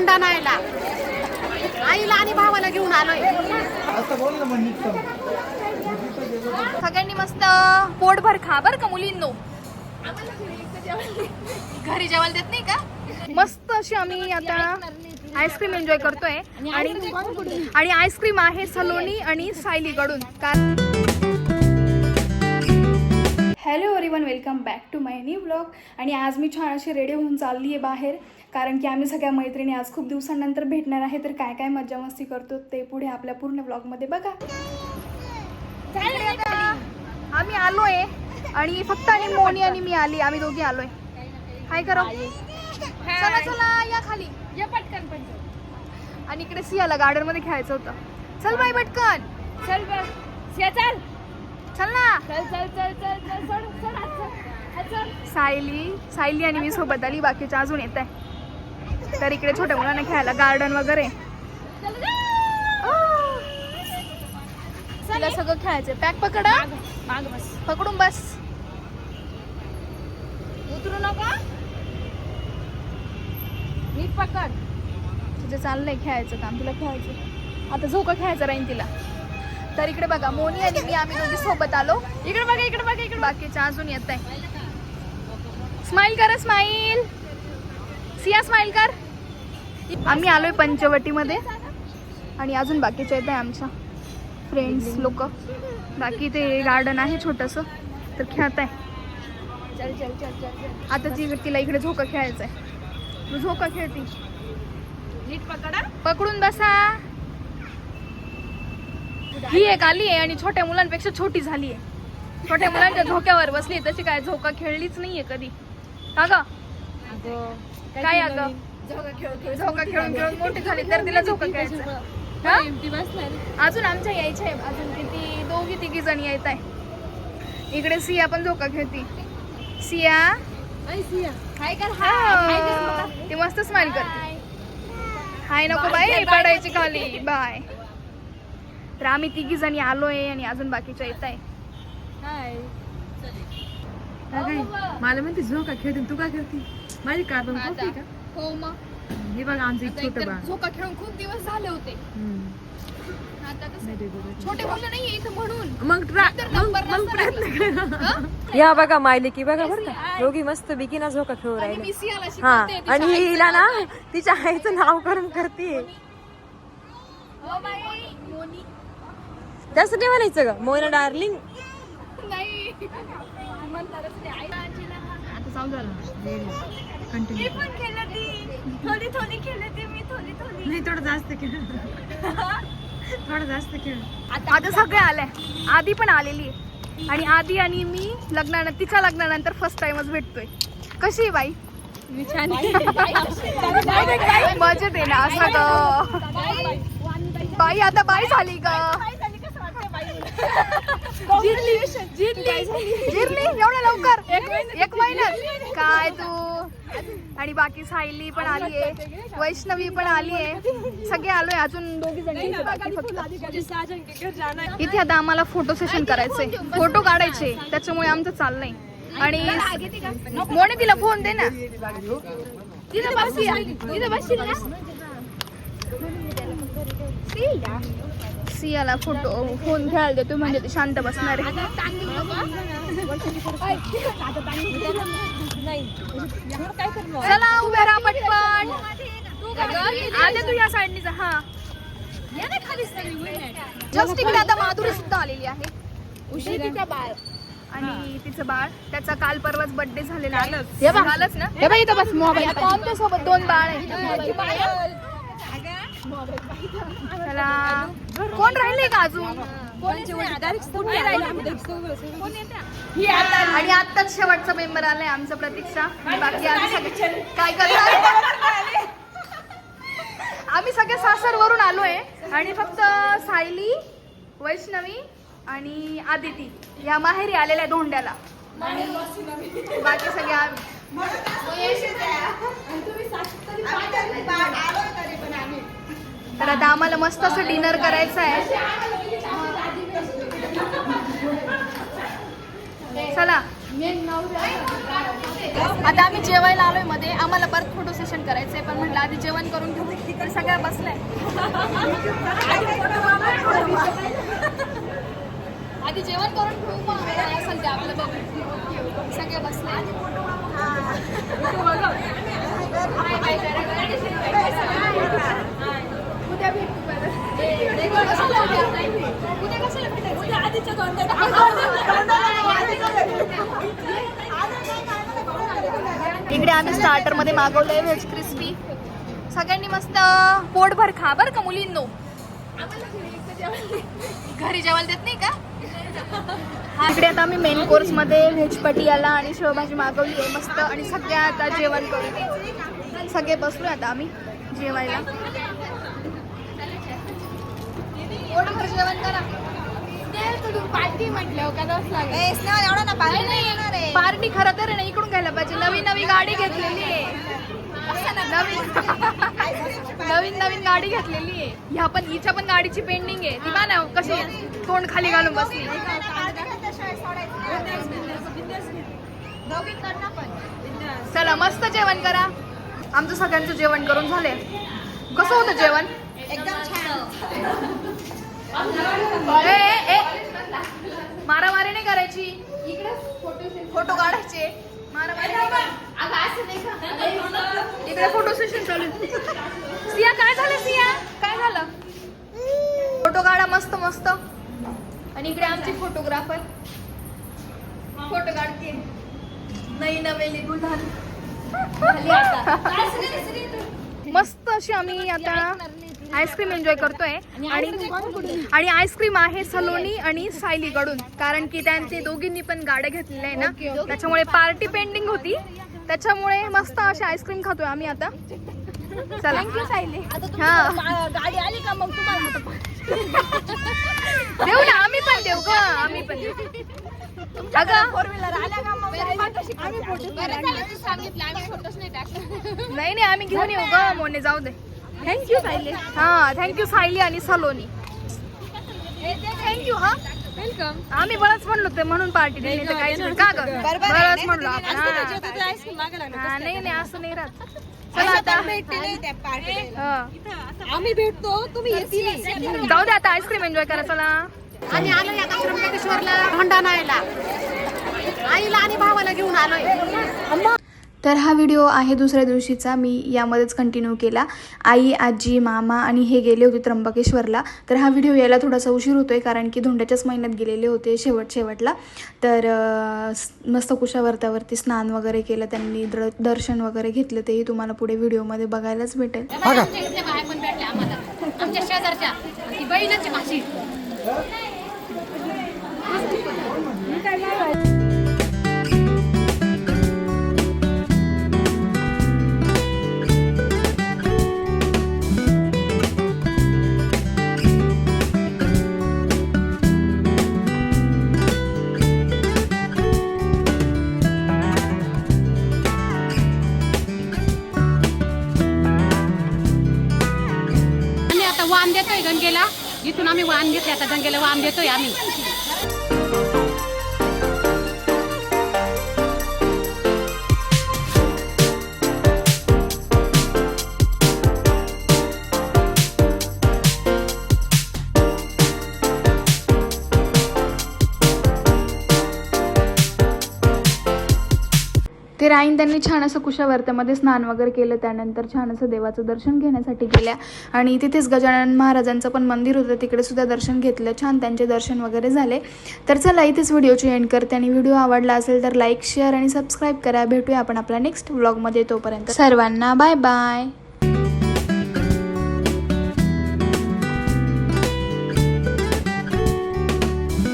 धोंडा न्यायला आईला आणि भावाला घेऊन आलोय. सगळ्यांनी मस्त पोटभर खा बर का मुलींनो. घरी जेवायला देत नाही का. मस्त अशी आम्ही आता आईस्क्रीम एन्जॉय करतोय आणि आईस्क्रीम आहे सलोनी आणि सायली कडून. Hello everyone, welcome back to my new blog. आणि आज मी छान अशी रेडी होऊन चालली आहे बाहेर, कारण की आम्ही सगळ्या मैत्रिणी आज खूप दिवसांनंतर भेटणार आहे. तर काय काय मज्जा मस्ती करतो ते पुढे आपल्या पूर्ण ब्लॉगमध्ये बघा. आम्ही आलोय आणि फक्त आणि मोनी आणि मी आली, आम्ही दोघी आलोय. हाय करा, चला चला या खाली या पटकन. पण आणि इकडे सियाला गार्डन मध्ये खेळायचं होतं. चल बाई पटकन, चल सिया चल चल ना, चल चल चल चल चल चल. सायली आणि मी सोबत आली, बाकीच्या अजून येत आहे. तर इकडे छोट्या मुलांना खेळायला गार्डन वगैरे. तिला सगळं खेळायचं. पॅक पकडा, पकडून बस, उतरू नका, नीट पकड. तुझं चाललंय खेळायचं काम, तुला खेळायचं. आता झोका खेळायचं राहील तिला. तर इकडे बघा मोनी आणि मी आम्ही दोघी सोबत आलो. इकडे बघा इकडे बघा इकडे. बाकीच्या अजून येत आहे. स्माइल करा, स्माइल. सिया स्माइल कर. आम्ही आलोय पंचवटीमध्ये आणि अजून बाकीच्या येत आहे आमच्या फ्रेंड्स लोक. बाकी ते गार्डन आहे छोटस, तर खेळत आहे. चल चल चल चल. आता तिला इकडे झोका खेळायचं आहे. तू झोका खेळती, नीट पकडा, पकडून बसा. ही एक आली आहे आणि छोट्या मुलांपेक्षा छोटी झाली आहे. छोट्या मुलांच्या झोक्यावर बसली, तशी काय झोका खेळलीच नाहीये कधी. का ग काय अगं, झोका खेळून खेळून मोठी झाली, तर तिला झोका खेळायचं. अजून आमच्या यायच्या आहे, अजून किती दोघी तिघी जण येत आहे. इकडे सिया पण झोका खेळती. सिया हाय कर. हा ती मस्त स्माइल करते. हाय नको बाय, पडायची खाली, बाय. तर आम्ही तिघी जणी आलोय आणि अजून बाकीच्या येत आहे. मला म्हणते झोका खेळते, तू काय करते? माझी कार्टून का? हो मग हे बघा आमचं एक छोटं बाळ. झोका खेळून खूप दिवस झाले होते. आता छोटे मुलं नाहीये इथं म्हणून मग या बघा मायली की बघा बरं का, दोघी मस्त बिकीना झोका खेळू राहिले. हा आणि हिला ना तिच्या आईचं नाव करून करते. तसं नाही म्हणायचं ग मोना डार्लिंग. आता चालू झालं. कंटिन्यू थोडी थोडी खेळते मी, थोडी थोडी नाही, थोडं जास्त खेळ, थोडं जास्त खेळ. आता सगळे आले. आधी पण आलेली आहे आणि आधी आणि मी तिच्या लग्नानंतर फर्स्ट टाइमच भेटतोय. कशी आहे बाई? मजेत आहे ना? असं ग बाई, आता बाई झाली ग. जिरली एवढ्या लवकर? एक महिन्यात काय तू. आणि बाकी सायली पण आली आहे, वैष्णवी पण आली आहे, सगळे आलोय. अजून दोघी जण इथे. आता आम्हाला फोटो सेशन करायचंय, फोटो काढायचे, त्याच्यामुळे आमचं चाललंय. आणि मोने तिला फोन दे ना, तिथं बसशील ना. सियाला फोन खेळायला देतो म्हणजे ते शांत बसणार आहे. चला उभ्या राहा पटपट. आधी तू या साईडनी जा. हा जस्ट तिकडे आता माधुरी सुद्धा आलेली आहे. उशिरा बाळ आणि तिचं बाळ, त्याचा काल परवाच बर्थडे झालेला आहे. झालंच ना. हे बाई इथं बस. मोबाईल आमच्या सोबत 2 बाळ आहे. चला, कोण राहिले का अजून? आणि आत्ताच शेवटचा मेंबर आलाय आमचा, प्रतीक्षा. बाकी काय करणार, आम्ही सगळे सासर वरून आलोय आणि फक्त सायली, वैष्णवी आणि आदिती या माहेरी आलेल्या धोंड्याला. आणि बाकी सगळे आम्ही. तर आता आम्हाला मस्त असं डिनर करायचं आहे. चला आता आम्ही जेवायला आलोय मध्ये. आम्हाला परत फोटो सेशन करायचंय, पण म्हटलं आधी जेवण करून घेऊ. तिकडे सगळ्या बसलाय. आधी जेवण करून घेऊ, मग काय असेल ते आपलं बघू. सगळे बसले. उद्या भेटू परत. उद्या कशाला भेटायचं? उद्या आधीच्या इकडे आम्ही स्टार्टर मध्ये मागवलंय व्हेज क्रिस्पी. सगळ्यांनी मस्त पोटभर खा बरं का मुलींनो. घरी जेवायला देत नाही का? इकडे आता आम्ही मेन कोर्स मध्ये व्हेज पटियाला आणि शेवभाजी मागवली आहे मस्त. आणि सगळ्या आता जेवण करू. सगळे बसलो आता आम्ही जेवायला. पोटभर जेवण करा. पार्टी म्हटलं पार्टी खरं तर ना इकडून घ्यायला पाहिजे. नवीन नवीन गाडी घेतलेली आहे. नवीन नवीन गाडी घेतलेली आहे. ह्या पण हिच्या पण गाडीची पेंडिंग आहे. ती बा ना कशी तोंड खाली घालून बसली. चला मस्त जेवण करा. आमचं सगळ्यांचं जेवण करून झालंय. कसं होतं जेवण? एकदम छान. मारामारी नाही करायची. फोटो काढायचे. मारामारी इकडे फोटो सेशन चालू. सिया काय झालं? सिया काय झालं? फोटो काढा मस्त मस्त. आणि इकडे आमची फोटोग्राफर फोटो काढते. नाही नवेली गुलहार मस्त अशी आम्ही आता आईस्क्रीम एन्जॉय करतोय. आणि आईस्क्रीम आहे सलोनी आणि सायली कडून, कारण की त्यांचे दोघींनी पण गाड्या घेतलेल्या आहे ना, त्याच्यामुळे पार्टी पेंडिंग होती. त्याच्यामुळे मस्त अशी आईस्क्रीम खातोय आम्ही आता. चला थँक्यू सायली. हा गाडी आली का मग तुम्हाला देऊ ना. आम्ही पण देऊ का? आम्ही पण देऊ. अगं फोर व्हीलर आल्या का मग नाही आम्ही घेऊन येऊ का मोने. जाऊ दे. थँक्यू सायली. हा थँक्यू सायली आणि सलोनी. थँक्यू. हा वेलकम. आम्ही बरंच म्हणलो ते म्हणून पार्टी दिली तर काहीच नाही का ग? बरंच म्हणलो आपण. नाही नाही असं नाही राहत. चला आता आम्ही भेटतो, तुम्ही जाऊ दे आता आईस्क्रीम एन्जॉय करा. चला आणि आलोय आता त्र्यंबकेश्वरला भंडारा आणायला. आईला आणि भावाला घेऊन आलोय. तर हा व्हिडिओ आहे दुसऱ्या दिवशीचा. मी यामध्येच कंटिन्यू केला. आई, आजी, मामा आणि हे गेले होते त्र्यंबकेश्वरला. तर हा व्हिडिओ यायला थोडासा उशीर होतोय, कारण की धोंड्याच्याच महिन्यात गेलेले होते शेवटला. तर मस्त कुशावर्तावरती स्नान वगैरे केलं त्यांनी. दर्शन वगैरे घेतलं. तेही तुम्हाला पुढे व्हिडिओमध्ये बघायलाच भेटेल. आमच्या शेजारच्या ती बहिणीची भाषी. वाण देतोय गंगेला. इथून आम्ही वाण घेतले. आता गंगेला वाण देतोय आम्ही. ते राईन त्यांनी छान असं कुशावर्तामध्ये स्नान वगैरे केलं. त्यानंतर छान असं देवाचं दर्शन घेण्यासाठी गेल्या. आणि तिथेच गजानन महाराजांचं पण मंदिर होतं, तिकडे सुद्धा दर्शन घेतलं. छान त्यांचे दर्शन वगैरे झाले. तर चला इथेच व्हिडिओची एंड करते. आणि व्हिडिओ आवडला असेल तर लाईक, शेअर आणि सबस्क्राईब करा. भेटूया आपण आपल्या नेक्स्ट व्लॉगमध्ये. तोपर्यंत सर्वांना बाय बाय.